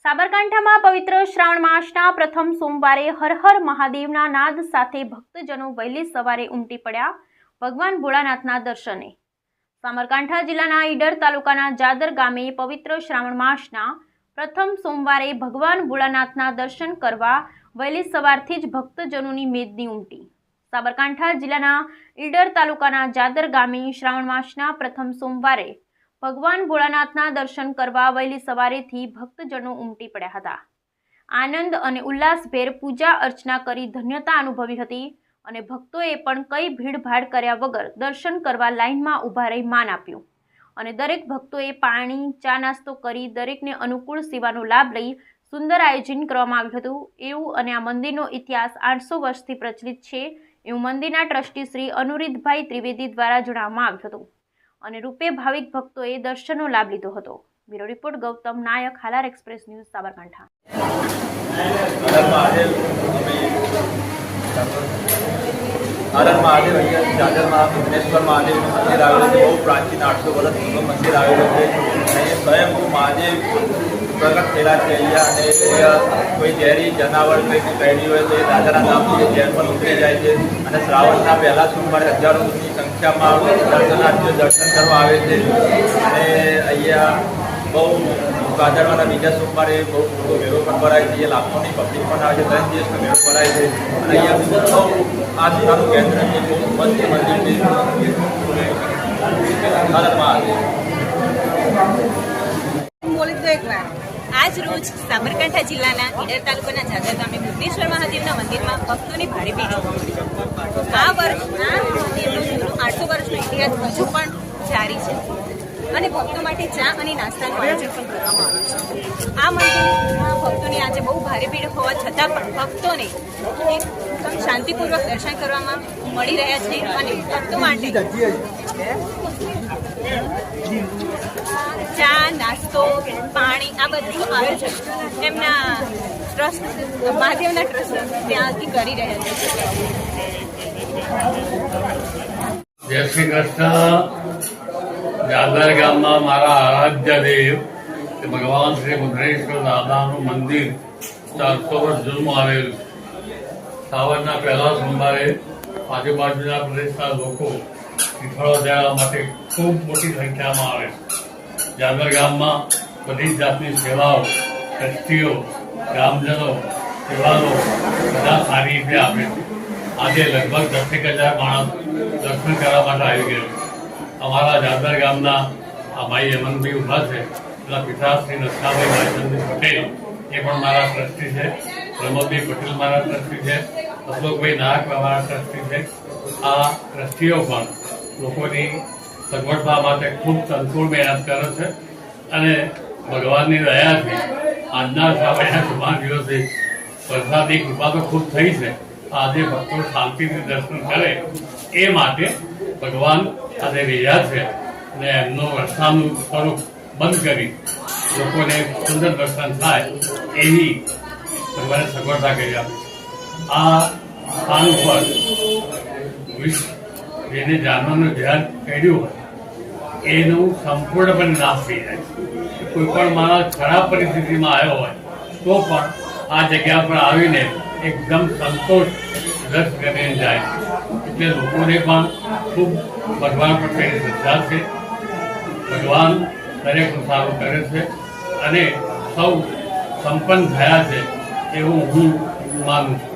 સાબરકાંઠામાં પવિત્ર શ્રાવણ માસના પ્રથમ સોમવારે હર હર મહાદેવના નાદ સાથે ભક્તજનો વહેલી સવારે ઉમટી પડ્યા ભગવાન ભોળાનાથના દર્શને। સાબરકાંઠા જિલ્લાના ઈડર તાલુકાના જાદર ગામે પવિત્ર શ્રાવણ માસના પ્રથમ સોમવારે ભગવાન ભોળાનાથના દર્શન કરવા વહેલી સવારથી જ ભક્તજનોની મેદની ઉમટી। સાબરકાંઠા જિલ્લાના ઈડર તાલુકાના જાદર ગામે શ્રાવણ માસના પ્રથમ સોમવારે ભગવાન ભોળાનાથના દર્શન કરવા વહેલી સવારેથી ભક્તજનો ઉમટી પડ્યા હતા। આનંદ અને ઉલ્લાસભેર પૂજા અર્ચના કરી ધન્યતા અનુભવી હતી અને ભક્તોએ પણ કઈ ભીડભાડ કર્યા વગર દર્શન કરવા લાઇનમાં ઊભા રહી માન આપ્યું અને દરેક ભક્તોએ પાણી ચા નાસ્તો કરી દરેકને અનુકૂળ સેવાનો લાભ લઈ સુંદર આયોજન કરવામાં આવ્યું હતું। એવું અને આ મંદિરનો ઇતિહાસ 800 વર્ષથી પ્રચલિત છે એવું મંદિરના ટ્રસ્ટી શ્રી અનુરીતભાઈ ત્રિવેદી દ્વારા જણાવવામાં આવ્યું હતું અને રૂપે ભાવિક ભક્તોએ દર્શનનો લાભ લીધો હતો। બ્યુરો રિપોર્ટ ગૌતમ નાયક, હાલાર એક્સપ્રેસ ન્યૂઝ, સાબરકાંઠા। हर महादेव अहिया जादर में विघ्नेश्वर महादेव मंदिर आवेલું છે। બહુ પ્રાચીન 800 વર્ષ જૂનું મંદિર આવેલું છે અને સ્વયંભૂ મહાદેવ પ્રગટ થયેલા છે અહીંયા। અને અહીંયા કોઈ ઝેરી જનાવર કોઈ કહેડી હોય તો એ દાદાના નામથી ઝેર પણ ઉતરી જાય છે અને શ્રાવણના પહેલા સોમવારે હજારોની સંખ્યામાં દર્શનાર્થીઓ દર્શન કરવા આવે છે અને અહીંયા બહુ ભાદરવાના બીજા સોમવારે બહુ મોટો મેળો પણ ભરાય છે। એ લાખોની પબ્લિક પણ આવે છે। 3 દિવસનો મેળો ભરાય છે અને અહીંયા બહુ આસ્થાનું કેન્દ્ર છે। બહુ મસ્ત મંદિર છે। આજ રોજ સાબરકાંઠા જિલ્લાના ઈડર તાલુકાના જાદર ગામે વિઘ્નેશ્વર મહાદેવના મંદિરમાં ભક્તોની ભારે ભીડ હતી। આ મંદિરનો જૂનો 800 વર્ષનો ઇતિહાસ હજુ પણ જારી છે અને ભક્તો માટે ચા અને નાસ્તાનું આયોજન પણ કરવામાં આવ્યું છે। આ મંદિરમાં ભક્તોની આજે બહુ ભારે ભીડ હોવા છતાં પણ ભક્તોને એકદમ શાંતિપૂર્વક દર્શન કરવામાં મળી રહ્યા છે અને ભક્તો માટે ચા નાસ્તો પાણી આ બધું આયોજન એમના ટ્રસ્ટ મહાદેવના ટ્રસ્ટ ત્યાંથી કરી રહ્યા છે। જય શ્રી કૃષ્ણ। જાદર ગામમાં મારા આરાધ્ય દેવ ભગવાન શ્રી મુદ્રેશ્વર દાદાનું મંદિર 400 વર્ષ જૂનું આવેલું છે। સાવનના પહેલા સોમવારે આજુબાજુના પ્રદેશના લોકો તીર્થળો જવા માટે ખૂબ મોટી સંખ્યામાં આવે છે। જાદર ગામમાં બધી જ જાતની સેવાઓ ટ્રસ્ટીઓ ગ્રામજનો સેવાનો બધા સારી રીતે આપે છે। આજે લગભગ 10,000 માણસ દર્શન કરવા માટે આવી ગયો છે। અમારા જાદર ગામના આ ભાઈ હેમંતભાઈ ઉભા છે, એના પિતા શ્રી નરસાભાઈ ભાઈચંદભાઈ પટેલ એ પણ મારા ટ્રસ્ટી છે। પ્રમોદભાઈ પટેલ મારા ટ્રસ્ટી છે। અશોકભાઈ નાયક મારા ટ્રસ્ટી છે। આ ટ્રસ્ટીઓ પણ લોકોની સગવડતા માટે ખૂબ તનખુર મહેનત કરે છે અને ભગવાનની દયાથી આજના શ્રાવણના શુભાન દિવસે વરસાદની કૃપા તો ખૂબ થઈ છે। આજે ભક્તો શાંતિથી દર્શન કરે એ માટે ભગવાન આજે રહ્યા છે અને એમનું વરસાદનું સ્વરૂપ બંધ કરી લોકોને સુંદર દર્શન થાય એવી ભગવાને સગવડતા કરી આપી છે। આ સ્થાન ઉપર જેને જાનવરનું ધ્યાન કર્યું હોય એનું સંપૂર્ણપણે નાશ થઈ જાય છે। કોઈ પણ માણસ ખરાબ પરિસ્થિતિમાં આવ્યો હોય તો પણ આ જગ્યા પર આવીને એકદમ સંતોષ રસ કરીને જાય છે। એટલે લોકોને પણ ખૂબ ભગવાન પ્રત્યેની શ્રદ્ધા છે। ભગવાન દરેકનું સારું કરે છે અને સૌ સંપન્ન થયા છે એવું હું માનું છું।